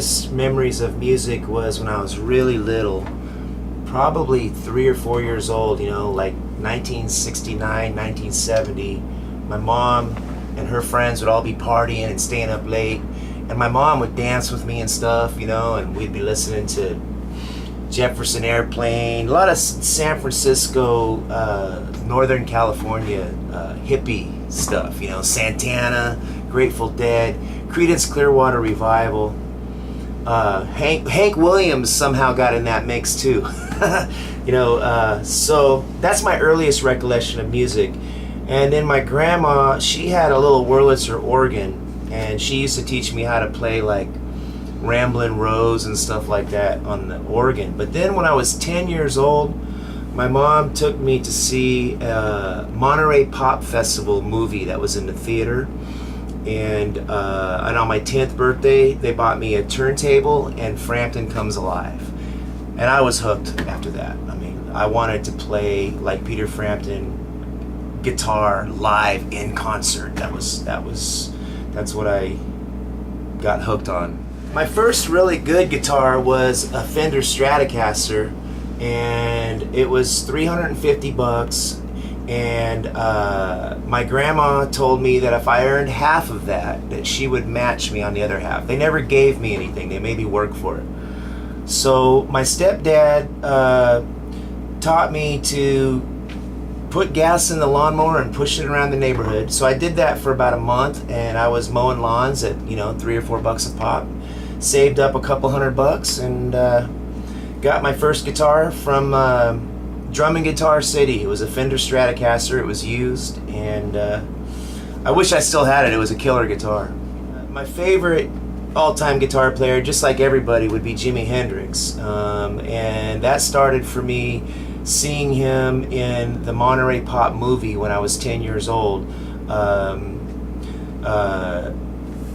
earliest memories of music was when I was really little, probably 3 or 4 years old, you know, like 1969, 1970. My mom and her friends would all be partying and staying up late, and my mom would dance with me and stuff, you know, and we'd be listening to Jefferson Airplane, a lot of San Francisco, Northern California hippie stuff, you know, Santana, Grateful Dead, Creedence Clearwater Revival. Hank Williams somehow got in that mix too. You know, so that's my earliest recollection of music. And then my grandma, she had a little Wurlitzer organ, and she used to teach me how to play like Ramblin' Rose and stuff like that on the organ. But then when I was 10 years old, my mom took me to see a Monterey Pop Festival movie that was in the theater. And on my 10th birthday, they bought me a turntable and Frampton Comes Alive. And I was hooked after that. I mean, I wanted to play like Peter Frampton guitar live in concert. That's what I got hooked on. My first really good guitar was a Fender Stratocaster, and it was $350. And my grandma told me that if I earned half of that she would match me on the other half. They never gave me anything. They made me work for it. So my stepdad taught me to put gas in the lawnmower and push it around the neighborhood. So I did that for about a month, and I was mowing lawns at, you know, $3 or $4 a pop. Saved up a couple $100 and got my first guitar from Drum and Guitar City. It was a Fender Stratocaster. It was used, and I wish I still had it. It was a killer guitar. My favorite all-time guitar player, just like everybody, would be Jimi Hendrix, and that started for me seeing him in the Monterey Pop movie when I was 10 years old.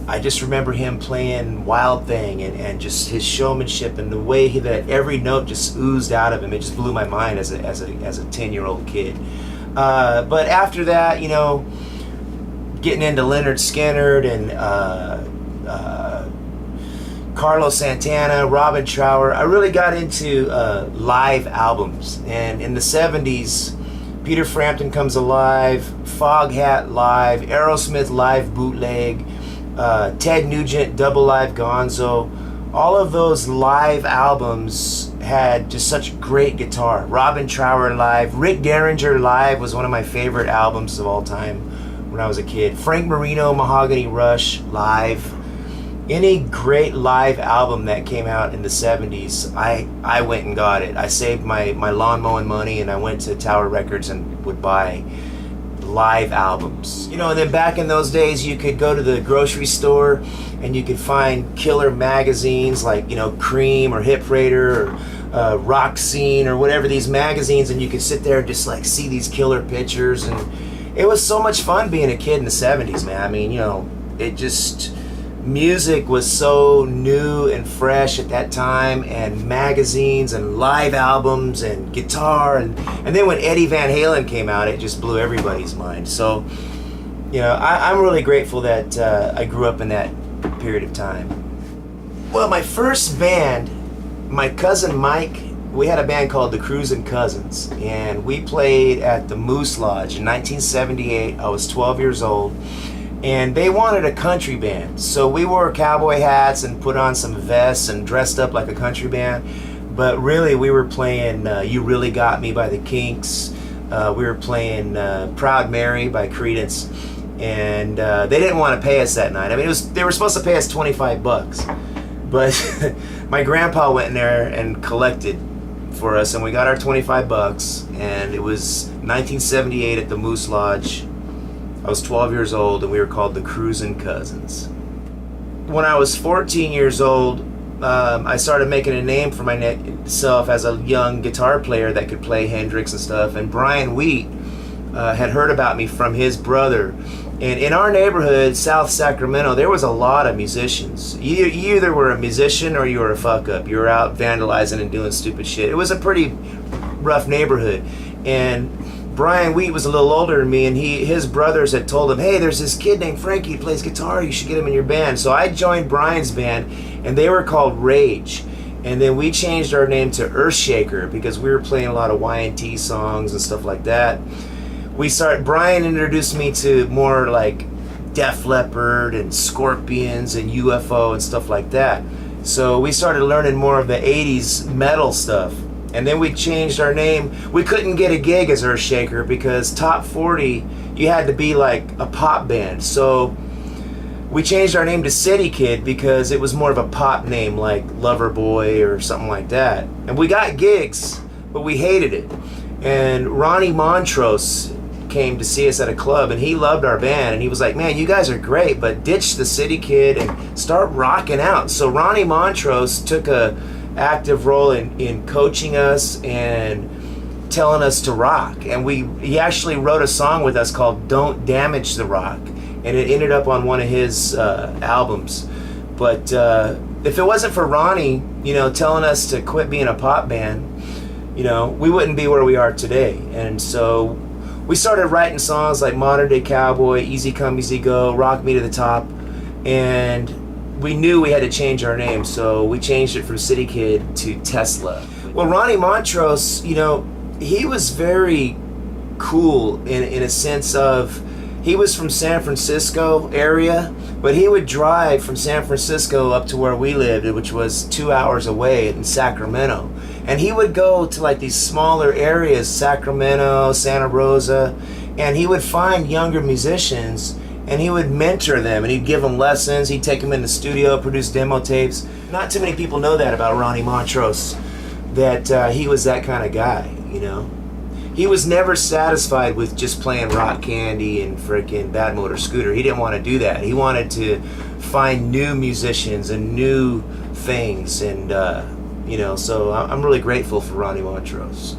I just remember him playing Wild Thing, and just his showmanship and the way that every note just oozed out of him. It just blew my mind as a 10-year-old kid. But after that, you know, getting into Leonard Skinner and Carlos Santana, Robin Trower, I really got into live albums. And in the 70s, Peter Frampton Comes Alive, Foghat Live, Aerosmith Live Bootleg, Ted Nugent, Double Live Gonzo, all of those live albums had just such great guitar. Robin Trower Live, Rick Derringer Live was one of my favorite albums of all time when I was a kid. Frank Marino, Mahogany Rush Live. Any great live album that came out in the 70s, I went and got it. I saved my lawn mowing money, and I went to Tower Records and would buy live albums. You know, and then back in those days, you could go to the grocery store and you could find killer magazines like, you know, Cream or Hip Raider or Rock Scene or whatever, these magazines, and you could sit there and just like see these killer pictures. And it was so much fun being a kid in the 70s, man. I mean, you know, music was so new and fresh at that time, and magazines and live albums and guitar, and then when Eddie Van Halen came out, it just blew everybody's mind. So, you know, I'm really grateful that I grew up in that period of time. Well, my first band, my cousin Mike, we had a band called the Cruisin' Cousins, and we played at the Moose Lodge in 1978. I was 12 years old. And they wanted a country band, so we wore cowboy hats and put on some vests and dressed up like a country band. But really, we were playing You Really Got Me by the Kinks. We were playing Proud Mary by Creedence, and they didn't want to pay us that night. I mean, they were supposed to pay us $25, but my grandpa went in there and collected for us, and we got our $25, and it was 1978 at the Moose Lodge. I was 12 years old, and we were called the Cruisin' Cousins. When I was 14 years old, I started making a name for myself as a young guitar player that could play Hendrix and stuff. And Brian Wheat had heard about me from his brother. And in our neighborhood, South Sacramento, there was a lot of musicians. You either were a musician or you were a fuck up. You were out vandalizing and doing stupid shit. It was a pretty rough neighborhood. And Brian Wheat was a little older than me, and his brothers had told him, hey, there's this kid named Frankie who plays guitar, you should get him in your band. So I joined Brian's band, and they were called Rage. And then we changed our name to Earthshaker because we were playing a lot of Y&T songs and stuff like that. Brian introduced me to more like Def Leppard and Scorpions and UFO and stuff like that. So we started learning more of the 80s metal stuff. And then we changed our name. We couldn't get a gig as Earthshaker because top 40, you had to be like a pop band. So we changed our name to City Kid because it was more of a pop name like Loverboy or something like that. And we got gigs, but we hated it. And Ronnie Montrose came to see us at a club, and he loved our band, and he was like, man, you guys are great, but ditch the City Kid and start rocking out. So Ronnie Montrose took a active role in coaching us and telling us to rock. And he actually wrote a song with us called Don't Damage the Rock, and it ended up on one of his albums. But if it wasn't for Ronnie, telling us to quit being a pop band, we wouldn't be where we are today. And so we started writing songs like Modern Day Cowboy, Easy Come, Easy Go, Rock Me to the Top, and we knew we had to change our name, so we changed it from City Kid to Tesla. Well, Ronnie Montrose, he was very cool in a sense of, he was from San Francisco area, but he would drive from San Francisco up to where we lived, which was 2 hours away in Sacramento. And he would go to like these smaller areas, Sacramento, Santa Rosa, and he would find younger musicians and he would mentor them and he'd give them lessons. He'd take them in the studio, produce demo tapes. Not too many people know that about Ronnie Montrose, that he was that kind of guy, He was never satisfied with just playing Rock Candy and frickin' Bad Motor Scooter. He didn't want to do that. He wanted to find new musicians and new things, and so I'm really grateful for Ronnie Montrose.